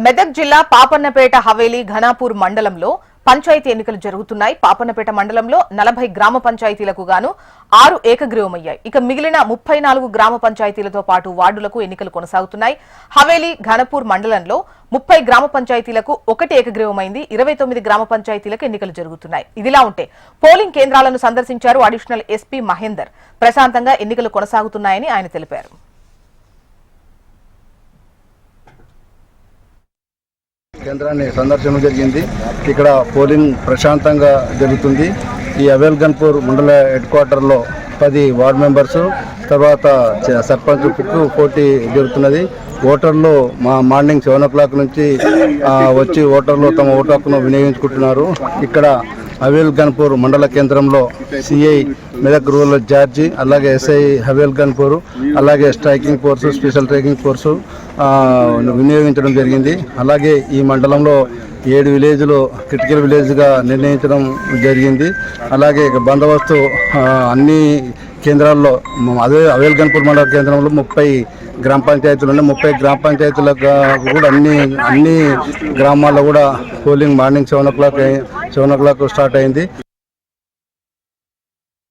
మెదక్ జిల్లా పాపన్నపేట హవేలీ ఘనాపూర్ మండలంలో పంచాయతీ ఎన్నికలు జరుగుతున్నాయి. పాపన్నపేట మండలంలో 40 గ్రామ పంచాయతీలకు గాను 6 ఏకగ్రీవమయ్యాయి. ఇక మిగిలిన 34 గ్రామ పంచాయతీలతో పాటు వార్డులకు ఎన్నికలు కొనసాగుతున్నాయి. హవేలీ ఘనపూర్ మండలంలో 30 గ్రామ పంచాయతీలకు 1 ఏకగ్రీవమైంది. 29 గ్రామ పంచాయతీలకు ఎన్నికలు జరుగుతున్నాయి. ఇదిలా ఉంటే పోలింగ్ కేంద్రాలను సందర్శించారు అడిషనల్ ఎస్పీ మహేందర్. ప్రశాంతంగా ఎన్నికలు కొనసాగుతున్నాయని ఆయన తెలిపారు. కేంద్రాన్ని సందర్శన జరిగింది. ఇక్కడ పోలింగ్ ప్రశాంతంగా జరుగుతుంది. ఈ అవేల్గన్పూర్ మండల హెడ్ క్వార్టర్లో 10 వార్డ్ మెంబర్స్ తర్వాత సర్పంచ్ పోటీ జరుగుతున్నది. ఓటర్లు మార్నింగ్ 7 o'clock నుంచి వచ్చి ఓటర్లు తమ ఓటు హక్కును వినియోగించుకుంటున్నారు. ఇక్కడ అవేల్గన్పూర్ మండల కేంద్రంలో సిఐ మెదక్ రూరల్ జార్జి, అలాగే ఎస్ఐ అవేల్గన్పూర్, అలాగే స్ట్రైకింగ్ ఫోర్సు, స్పెషల్ ట్రైకింగ్ ఫోర్సు వినియోగించడం జరిగింది. అలాగే ఈ మండలంలో 7 విలేజ్లు క్రిటికల్ విలేజ్గా నిర్ణయించడం జరిగింది. అలాగే బందోబస్తు అన్ని కేంద్రాల్లో అవేల్గన్పూర్ మండల కేంద్రంలో 30 గ్రామ పంచాయతీలు ఉన్నాయి. 30 గ్రామ పంచాయతీలకు కూడా అన్ని గ్రామాల్లో కూడా పోలింగ్ మార్నింగ్ 7 o'clock స్టార్ట్ అయింది.